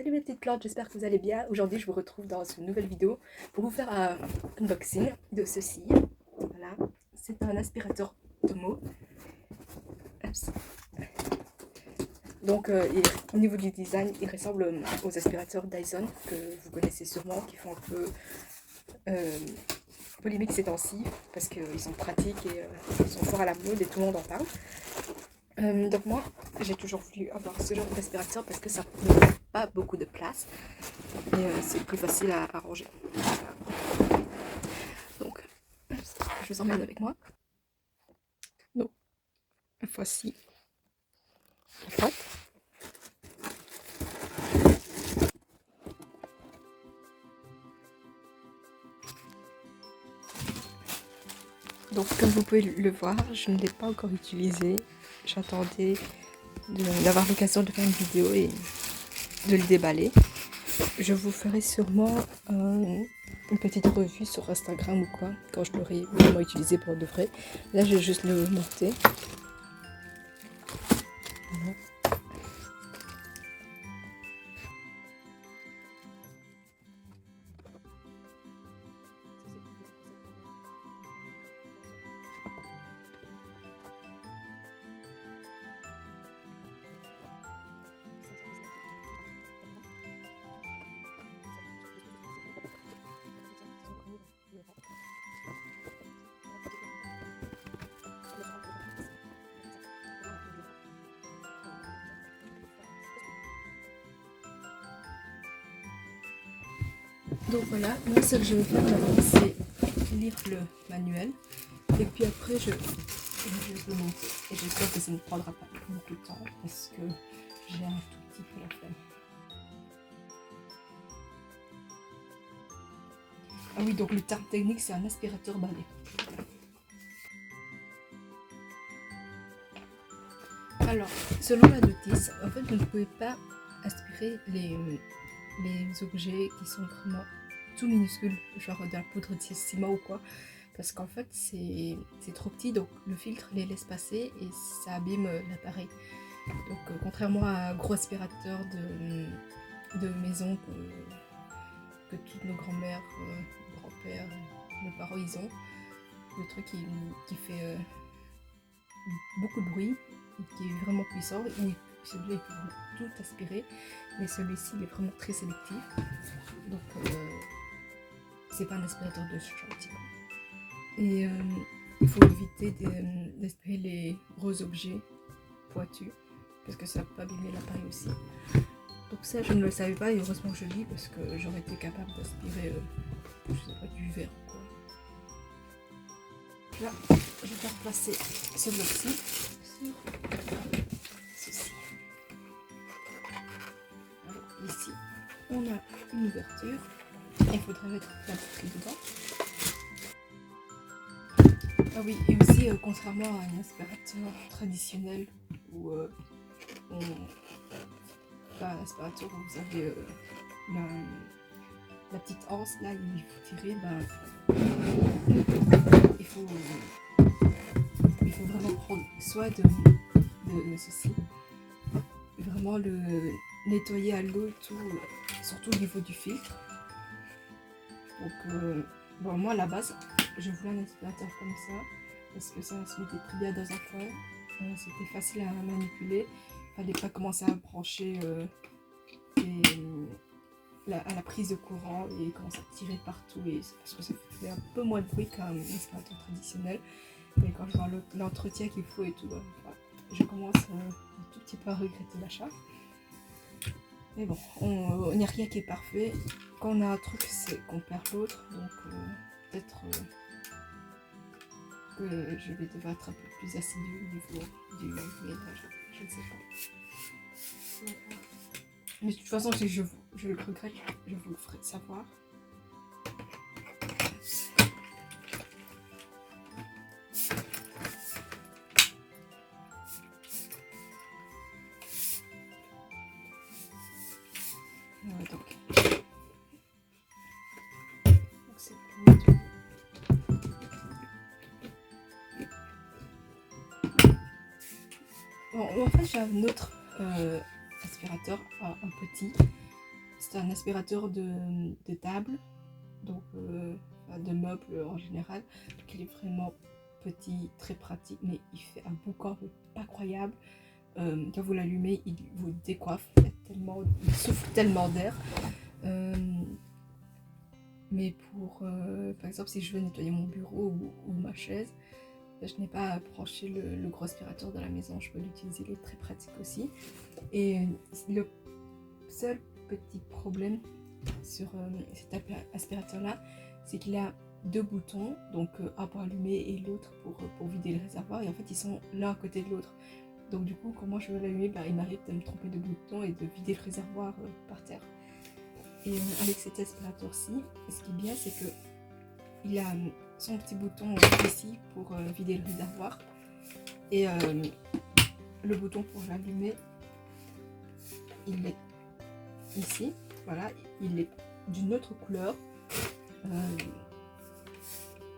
Salut mes petites plantes, j'espère que vous allez bien. Aujourd'hui je vous retrouve dans une nouvelle vidéo pour vous faire un unboxing de ceci. Voilà, c'est un aspirateur Tomo. Donc au niveau du design, il ressemble aux aspirateurs Dyson que vous connaissez sûrement, qui font un peu limite ces temps-ci parce qu'ils sont pratiques et ils sont forts à la mode et tout le monde en parle. Donc moi j'ai toujours voulu avoir ce genre d'aspirateur parce que ça ne prend pas beaucoup de place et c'est plus facile à ranger. Voilà. Donc je vous emmène avec moi. Donc voici la boîte. Donc comme vous pouvez le voir, je ne l'ai pas encore utilisé. J'attendais d'avoir l'occasion de faire une vidéo et de le déballer. Je vous ferai sûrement une petite revue sur Instagram ou quoi, quand je l'aurai vraiment utilisé pour de vrai. Là, je vais juste le monter. Voilà. Donc voilà, moi ce que je vais faire d'abord c'est lire le manuel et puis après je vais monter et j'espère que ça ne prendra pas beaucoup de temps parce que j'ai un tout petit peu la flemme. Ah oui, donc le terme technique c'est un aspirateur balai. Alors, selon la notice, en fait vous ne pouvez pas aspirer les objets qui sont vraiment tout minuscules, genre de la poudre de ciment ou quoi, parce qu'en fait c'est trop petit, donc le filtre les laisse passer et ça abîme l'appareil. Donc contrairement à un gros aspirateur de maison que toutes nos grands-mères, grands-pères, nos parents ils ont, le truc qui fait beaucoup de bruit, qui est vraiment puissant, où celui-là il peut tout aspirer, mais celui-ci il est vraiment très sélectif, donc c'est pas un aspirateur de ce genre. Et il faut éviter d'aspirer les gros objets pointus parce que ça peut abîmer l'appareil aussi. Donc ça je ne le savais pas et heureusement que je lis parce que j'aurais été capable d'aspirer je sais pas, du verre ou quoi. Là je vais faire placer ce bloc-ci sur ceci. Alors ici on a une ouverture et il faudrait mettre la batterie dedans. Ah oui, et aussi contrairement à un aspirateur traditionnel où un aspirateur où vous avez la petite anse là, il faut tirer, il faut vraiment prendre soin de ceci, vraiment le nettoyer à l'eau et tout, surtout au niveau du filtre. Donc bon, moi à la base je voulais un aspirateur comme ça parce que ça se mettait très bien dans un coin, c'était facile à manipuler, il fallait pas commencer à brancher à la prise de courant et commencer à tirer partout, et parce que ça fait un peu moins de bruit qu'un aspirateur traditionnel. Mais quand je vois l'entretien qu'il faut et tout, je commence un tout petit peu à regretter l'achat. Mais bon, il n'y a rien qui est parfait. Quand on a un truc, c'est qu'on perd l'autre. Donc peut-être que je vais devoir être un peu plus assidue au niveau du ménage. Je ne sais pas. Mais de toute façon, si je le regrette, je vous le ferai savoir. Donc c'est pour... Bon, en fait, j'ai un autre aspirateur, un petit, c'est un aspirateur de table, donc de meubles en général. Donc il est vraiment petit, très pratique, mais il fait un boucan pas croyable. Quand vous l'allumez, il vous décoiffe, il souffle tellement d'air. Mais pour, par exemple, si je veux nettoyer mon bureau ou ma chaise, je n'ai pas à brancher le gros aspirateur dans la maison, je peux l'utiliser, il est très pratique aussi. Et le seul petit problème sur cet aspirateur-là, c'est qu'il a deux boutons, donc un pour allumer et l'autre pour vider le réservoir, et en fait ils sont l'un à côté de l'autre. Donc du coup, quand moi je veux l'allumer, il m'arrive de me tromper de bouton et de vider le réservoir par terre. Et avec cet aspirateur-ci, ce qui est bien, c'est que il a son petit bouton ici pour vider le réservoir, et le bouton pour l'allumer, il est ici, voilà, il est d'une autre couleur.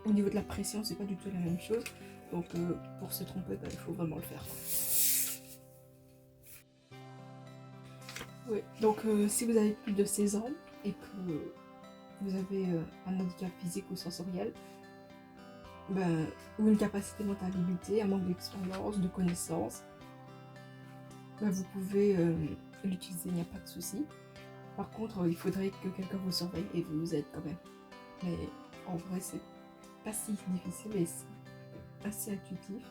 Au niveau de la pression, c'est pas du tout la même chose, donc pour se tromper, il faut vraiment le faire. Oui, donc si vous avez plus de 16 ans et que vous avez un handicap physique ou sensoriel, ou une capacité mentale limitée, un manque d'expérience, de connaissances, vous pouvez l'utiliser, il n'y a pas de souci. Par contre, il faudrait que quelqu'un vous surveille et vous aide quand même. Mais en vrai, c'est pas si difficile et c'est assez intuitif.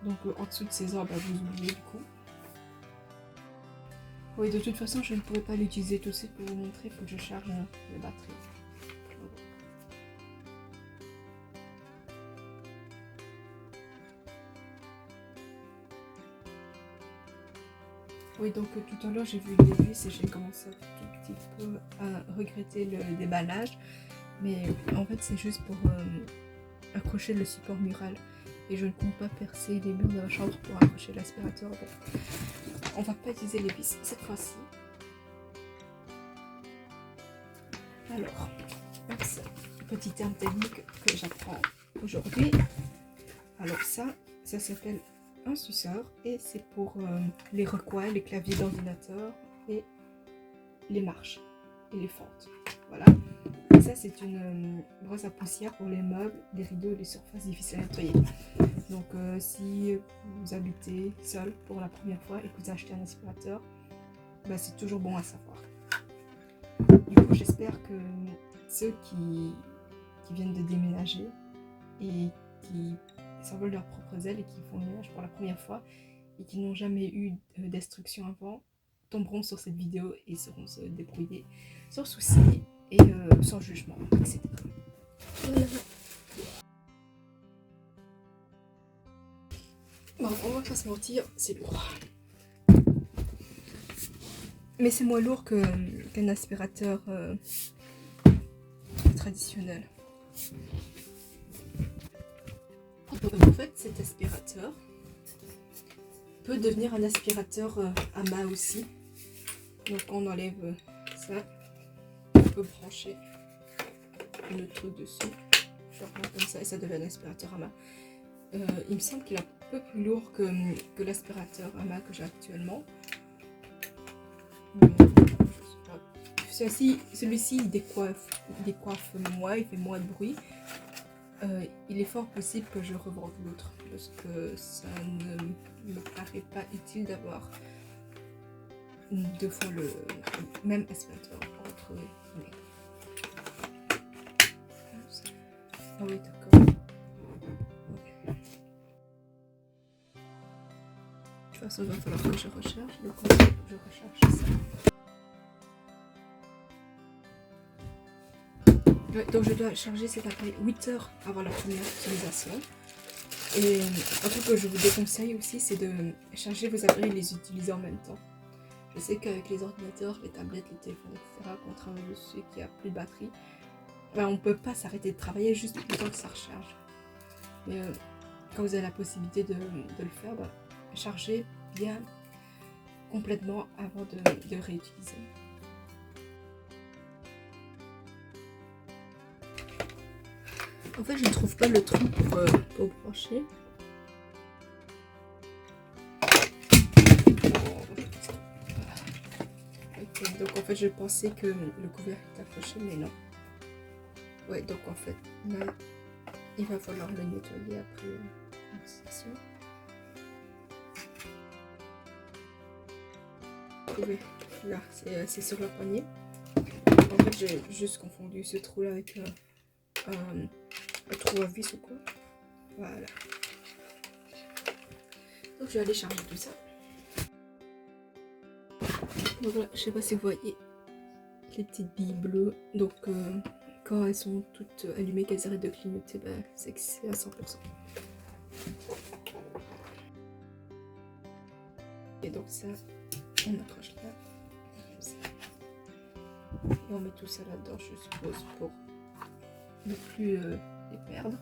Donc en dessous de 16 ans, vous oubliez du coup. Oui, de toute façon, je ne pourrais pas l'utiliser tout de suite pour vous montrer, il faut que je charge la batterie. Oui, donc tout à l'heure j'ai vu les vis et j'ai commencé un tout petit peu à regretter le déballage, mais en fait c'est juste pour accrocher le support mural et je ne compte pas percer les murs de la chambre pour accrocher l'aspirateur, donc on va pas utiliser les vis cette fois-ci. Alors, petit terme technique que j'apprends aujourd'hui. Alors ça s'appelle un suceur et c'est pour les recoins, les claviers d'ordinateur et les marches et les fentes. Voilà. Et ça c'est une brosse à poussière pour les meubles, les rideaux et les surfaces difficiles à nettoyer. Donc si vous habitez seul pour la première fois et que vous achetez un aspirateur, c'est toujours bon à savoir. Du coup j'espère que ceux qui viennent de déménager et qui s'envolent leurs propres ailes et qui font le ménage pour la première fois et qui n'ont jamais eu d'instruction avant tomberont sur cette vidéo et sauront se débrouiller sans souci et sans jugement, etc. Voilà. Bon, on va pas se mentir, c'est lourd. Mais c'est moins lourd qu'un aspirateur traditionnel. En fait, cet aspirateur peut devenir un aspirateur à main aussi. Donc on enlève ça, on peut brancher le truc dessus, genre comme ça, et ça devient un aspirateur à main. Il me semble qu'il est un peu plus lourd que l'aspirateur à main que j'ai actuellement. Celui-ci il décoiffe moins, il fait moins de bruit. Il est fort possible que je revende l'autre parce que ça ne me paraît pas utile d'avoir deux fois le même aspirateur entre guillemets. Ah oui, d'accord. Okay. De toute façon, il va falloir que je recharge, donc je recharge ça. Donc je dois charger cet appareil 8 heures avant la première utilisation. Et un truc que je vous déconseille aussi, c'est de charger vos appareils et les utiliser en même temps. Je sais qu'avec les ordinateurs, les tablettes, les téléphones, etc., quand on travaille dessus et qu'il n'y a plus de batterie, on ne peut pas s'arrêter de travailler juste le temps que ça recharge. Mais quand vous avez la possibilité de le faire, chargez bien complètement avant de réutiliser. En fait, je ne trouve pas le trou pour brancher. Ok. Ok, donc en fait je pensais que le couvercle était accroché, mais non. Ouais, donc en fait là il va falloir le nettoyer après la conversation. Oui, là c'est sur le poignet. En fait j'ai juste confondu ce trou là avec un trou à vis ou quoi. Voilà. Donc je vais aller charger tout ça. Donc voilà, je sais pas si vous voyez les petites billes bleues. Donc quand elles sont toutes allumées, qu'elles arrêtent de clignoter, ben, c'est que c'est à 100%. Et donc ça, on accroche là. Comme ça. Et on met tout ça là-dedans, je suppose, pour ne plus les perdre.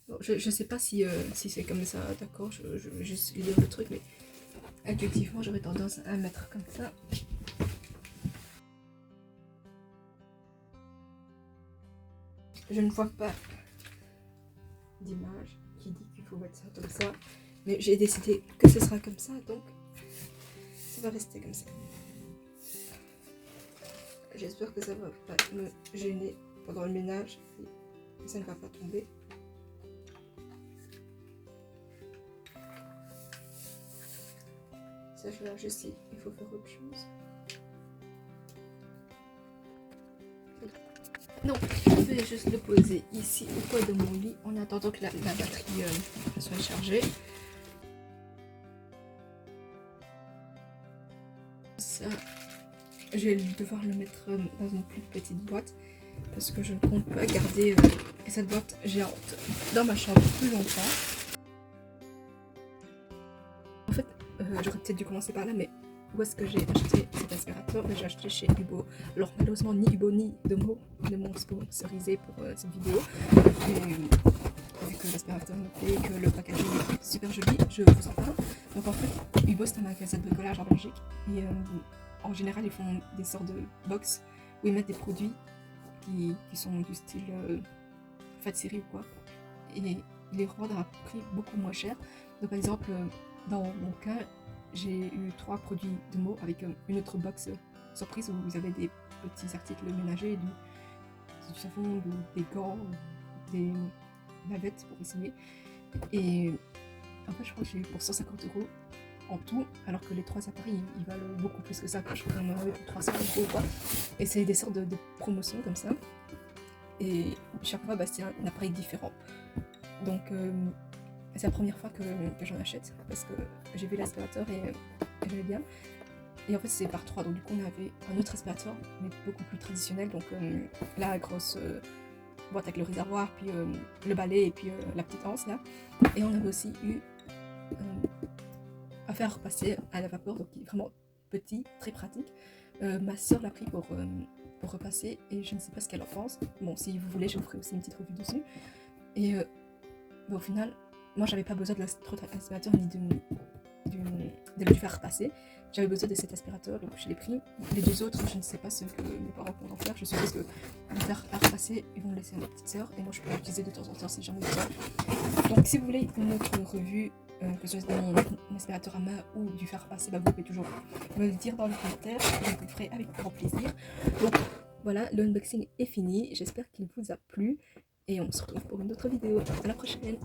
Bon, je sais pas si c'est comme ça, d'accord, je vais juste lire le truc, mais intuitivement j'aurais tendance à mettre comme ça. Je ne vois pas d'image qui dit qu'il faut mettre ça comme ça, mais j'ai décidé que ce sera comme ça, donc ça va rester comme ça. J'espère que ça va pas me gêner pendant le ménage et ça ne va pas tomber. Ça, je lâche aussi, il faut faire autre chose. Donc, je vais juste le poser ici au coin de mon lit en attendant que la batterie soit chargée. Ça, je vais devoir le mettre dans une plus petite boîte parce que je ne compte pas garder cette boîte géante dans ma chambre plus longtemps. En fait, j'aurais peut-être dû commencer par là, mais où est-ce que j'ai acheté cet aspirateur? J'ai acheté chez Hubo. Alors malheureusement, ni Hubo ni Domo ne m'ont sponsorisé pour cette vidéo. Et vu que l'aspirateur me plaît, que le packaging est super joli, je vous en parle. Donc en fait, Hubo c'est un magasin de bricolage en Belgique. Et en général, ils font des sortes de box où ils mettent des produits qui sont du style fat série ou quoi. Et ils les revendent à un prix beaucoup moins cher. Donc par exemple, dans mon cas, j'ai eu 3 produits de mots avec une autre box surprise où vous avez des petits articles ménagers, du savon, des gants, des lavettes pour essayer. Et en fait, je crois que j'ai eu pour 150 € en tout, alors que les 3 appareils ils valent beaucoup plus que ça. Je crois qu'on en avait pour 300 € ou quoi. Et c'est des sortes de promotions comme ça. Et chaque fois, bah, c'est un appareil différent. Donc, c'est la première fois que j'en achète parce que j'ai vu l'aspirateur et j'aimais bien. Et en fait, c'est par 3. Donc, du coup, on avait un autre aspirateur, mais beaucoup plus traditionnel. Donc, la grosse boîte avec le réservoir, puis le balai et puis la petite anse là. Et on avait aussi eu à faire passer à la vapeur, donc il est vraiment petit, très pratique. Ma soeur l'a pris pour repasser et je ne sais pas ce qu'elle en pense. Bon, si vous voulez, je vous ferai aussi une petite revue dessus. Et bah, au final, moi j'avais pas besoin de l'autre aspirateur ni de le faire repasser. J'avais besoin de cet aspirateur, donc je l'ai pris. Les 2 autres, je ne sais pas ce que mes parents vont en faire. Je suppose que de faire repasser, ils vont le laisser à ma petite soeur et moi je peux l'utiliser de temps en temps si j'en ai besoin. Donc si vous voulez une autre revue, que ce soit mon aspirateur à main ou du faire repasser, bah, vous pouvez toujours me le dire dans les commentaires, je vous le ferai avec grand plaisir. Donc voilà, l'unboxing est fini, j'espère qu'il vous a plu et on se retrouve pour une autre vidéo. À la prochaine.